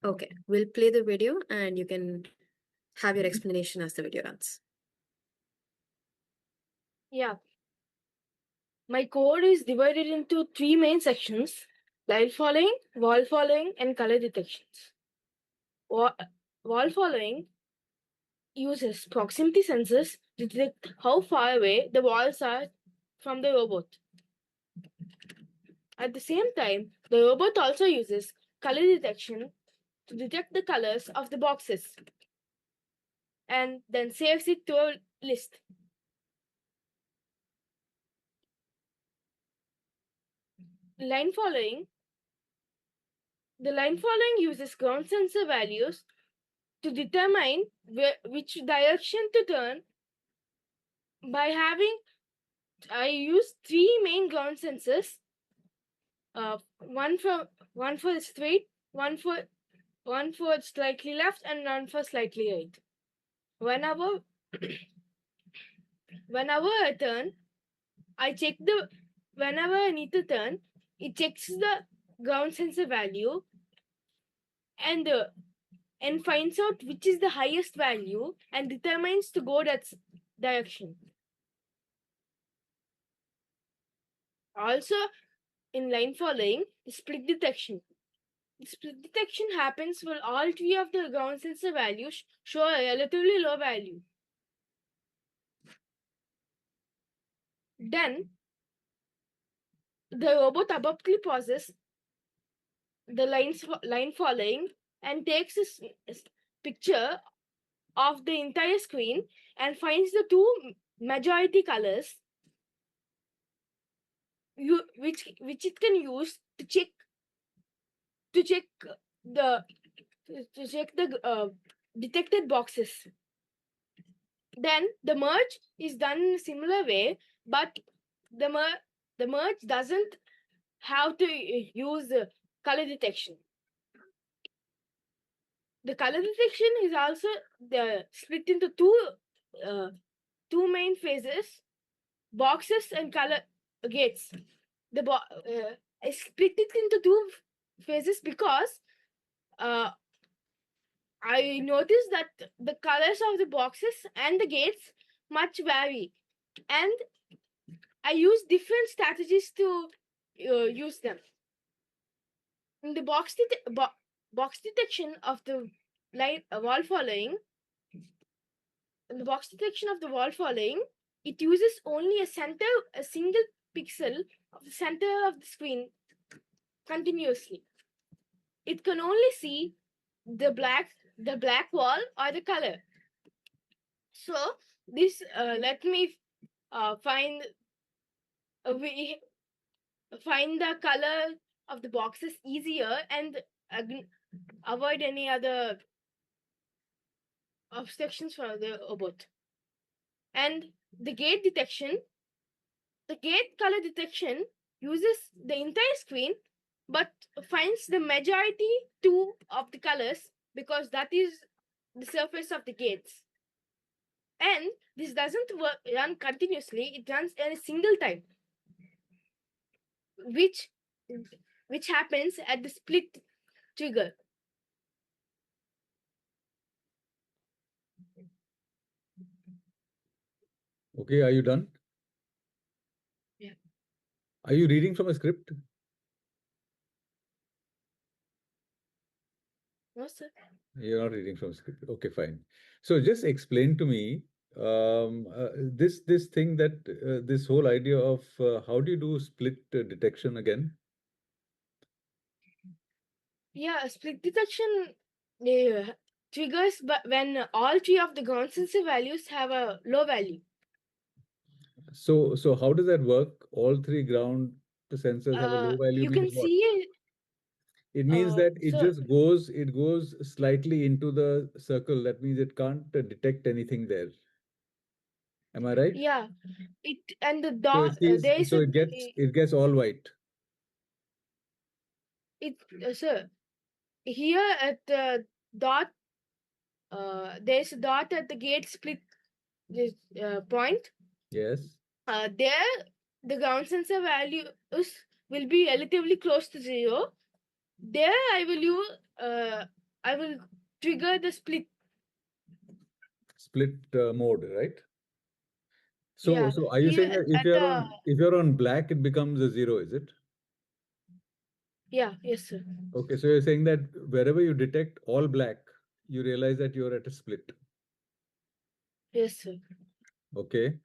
Okay, we'll play the video and you can have your explanation as the video runs. Yeah. My code is divided into three main sections: line following, wall following, and color detections. Wall following uses proximity sensors to detect how far away the walls are from the robot. At the same time, the robot also uses color detection to detect the colors of the boxes and then saves it to a list. Line following. The line following uses ground sensor values to determine which direction to turn. I use three main ground sensors. One for straight, one for slightly left, and one for slightly right. Whenever whenever I turn, I check the whenever I need to turn, it checks the ground sensor value and finds out which is the highest value and determines to go that direction. Also, in line following, the split detection. The split detection happens when all three of the ground sensor values show a relatively low value. Then, the robot abruptly pauses the line following and takes a picture of the entire screen and finds the two majority colors which it can use to check the detected boxes. Then the merge is done in a similar way, but the merge doesn't have to use color detection. The color detection is also split into two main phases: boxes and color gates. I split it into two phases because I noticed that the colors of the boxes and the gates much vary, and I use different strategies to use them. In the box detection of the wall following, in the box detection of the wall following, it uses only a single pixel of the center of the screen continuously. It can only see the black wall or the color. So this let me find we find the color of the boxes easier and avoid any other obstructions for the robot. And the gate detection, the gate color detection uses the entire screen but finds the majority two of the colors because that is the surface of the gates. And this doesn't run continuously, it runs in a single time, which happens at the split trigger. Okay, are you done? Yeah. Are you reading from a script? No, sir. You're not reading from a script. Okay, fine. So just explain to me this thing that this whole idea of how do you do split detection again? Yeah, split detection triggers but when all three of the ground sensor values have a low value. So how does that work? All three ground sensors have a low value You means can what? see It means that so it goes slightly into the circle. That means it can't detect anything there. Am I right? yeah, it and the So dot it sees, there is so a it gets all white. it sir, here at the dot there's a dot at the gate split this point. Yes. There the ground sensor values will be relatively close to zero. There I will use I will trigger the split. Split mode, right? So, Yeah, so are you saying here that if at you're the on if you're on black, it becomes a zero, is it? yes sir. Okay, so you're saying that wherever you detect all black, you realize that you're at a split. Yes sir. Okay.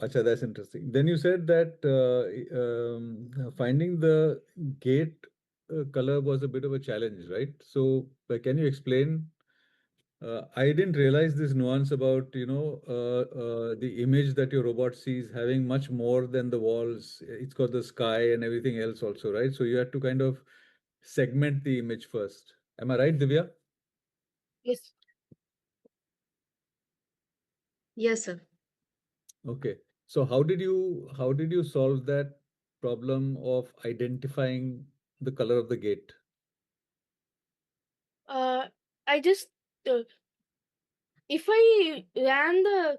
Acha, that's interesting. Then you said that finding the gate color was a bit of a challenge, right? So, can you explain? I didn't realize this nuance about, the image that your robot sees having much more than the walls. It's got the sky and everything else also, right? So you had to kind of segment the image first. Am I right, Divya? Yes. Yes, sir. Okay. So how did you solve that problem of identifying the color of the gate? I just if I ran the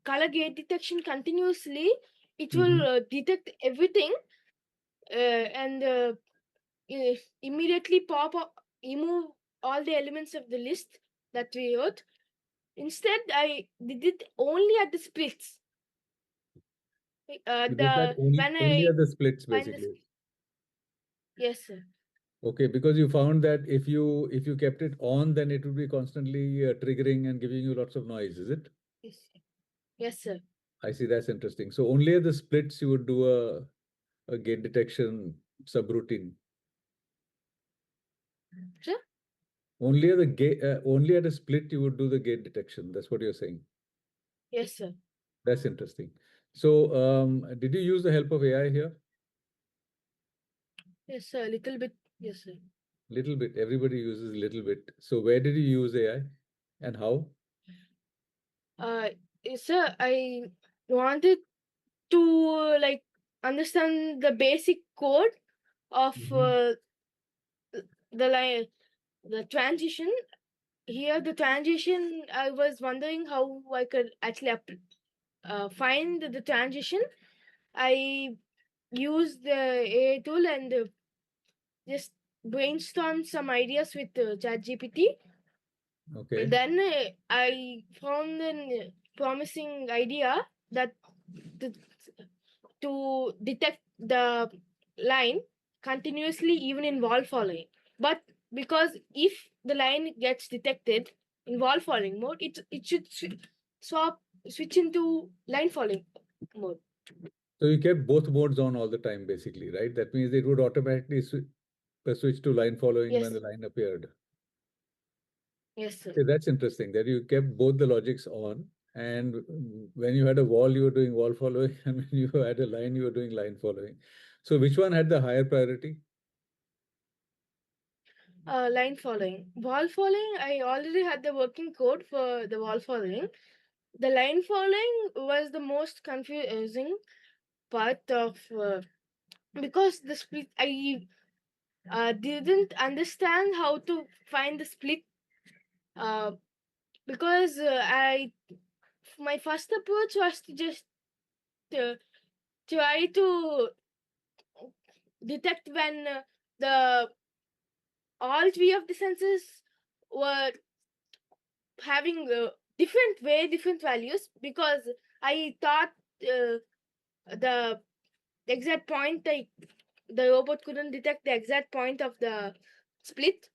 color gate detection continuously, it will Mhm. detect everything and immediately pop up, remove all the elements of the list that we wrote. Instead, I did it only at the splits. You did that The when only I at the splits, find basically. yes sir. Okay, because you found that if you kept it on, then it would be constantly triggering and giving you lots of noise, is it? Yes, yes sir. I see, that's interesting. So only at the splits you would do a gate detection subroutine. Sir? Only at a split you would do the gate detection. That's what you're saying. Yes sir. That's interesting. So did you use the help of AI here? Yes sir. Little bit. Yes sir. Little bit. Everybody uses little bit. So where did you use AI and how? Uh, yes, sir. I wanted to like understand the basic code of Mhm. the line, the transition. Here, the transition. I was wondering how I could actually find the transition. I used the AI tool and just brainstormed some ideas with ChatGPT. Okay. Then I found a promising idea that to, to detect the line continuously even in wall following. But because if the line gets detected in wall following mode, it should switch into line following mode. So you kept both modes on all the time, basically, right? That means it would automatically switch to line following when Yes, the line appeared. yes, sir. Okay, that's interesting that you kept both the logics on. And when you had a wall, you were doing wall following, and when you had a line, you were doing line following. So which one had the higher priority? Line following. Wall following, I already had the working code for the wall following. The line following was the most confusing part of because the split I didn't understand how to find the split because I my first approach was to just uh, try to detect when the all three of the senses were having different values because I thought the exact point the robot couldn't detect the exact point of the split.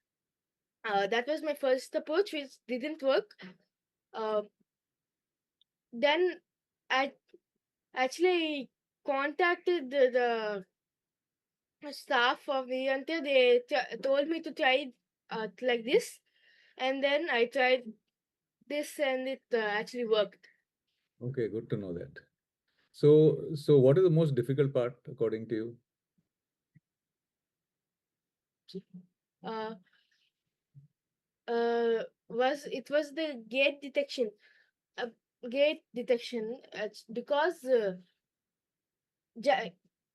That was my first approach, which didn't work. Uh, then I actually contacted the staff of Eyantra. They told me to try like this, and then I tried this, and it actually worked. Okay, good to know that. So what is the most difficult part according to you? Uh, was the gate detection. Uh, Gate detection because ja-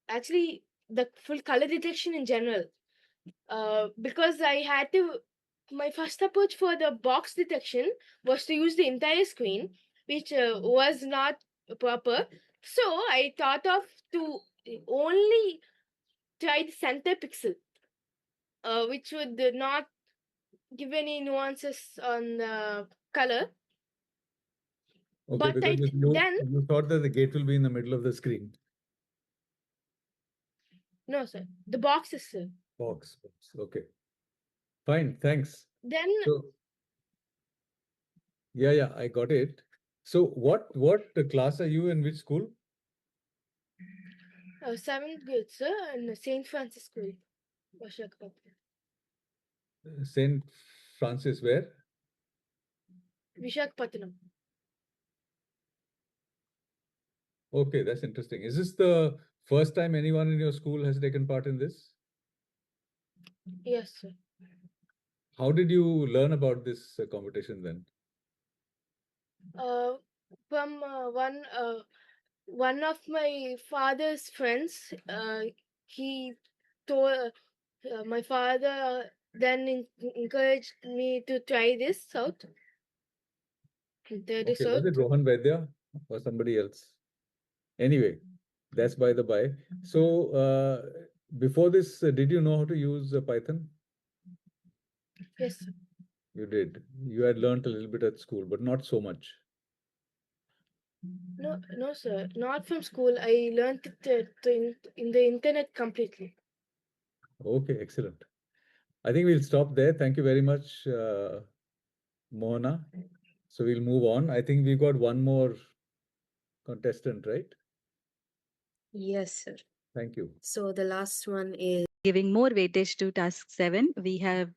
actually the full color detection in general. Because I had to. My first approach for the box detection was to use the entire screen, which was not proper. So I thought of to only try the center pixel, which would not give any nuances on the color. Okay, But because then you thought that the gate will be in the middle of the screen. no, sir. The boxes, sir. Box. Okay. Fine. Thanks. Then So, yeah, I got it. So, what class are you in? Which school? 7th grade, sir, in St. Francis School, Visakhapatnam. Saint Francis, where? Visakhapatnam. Okay, that's interesting. Is this the first time anyone in your school has taken part in this? Yes, sir. How did you learn about this competition then? From one of my father's friends, he told my father then encouraged me to try this out. The Okay, was it result. Rohan Vaidya or somebody else? Anyway, that's by the by. So, before this, did you know how to use Python? Yes, sir. You did. You had learned a little bit at school, but not so much. No, sir. Not from school. I learned it in the internet completely. Okay, excellent. I think we'll stop there. Thank you very much, Mohana. So we'll move on. I think we got one more contestant, right? Yes, sir. Thank you. So the last one is giving more weightage to task 7. We have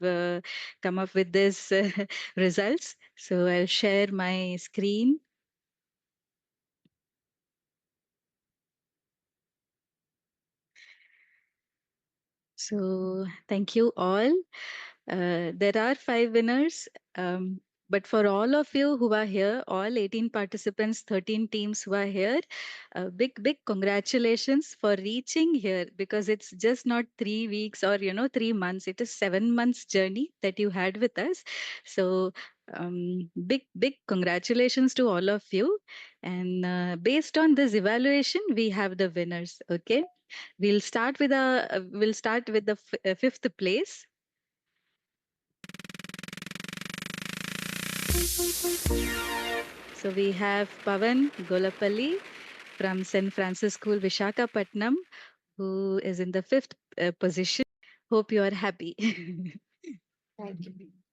come up with this results. So I'll share my screen. So thank you all. There are 5 winners. But for all of you who are here, all 18 participants, 13 teams who are here, big congratulations for reaching here, because it's just not 3 weeks or 3 months. It is 7 months journey that you had with us. So big congratulations to all of you. And based on this evaluation, we have the winners. Okay, we'll start with the 5th place. So we have Pavan Golapalli from St. Francis School, Visakhapatnam, who is in the 5th position. Hope you are happy. Thank you.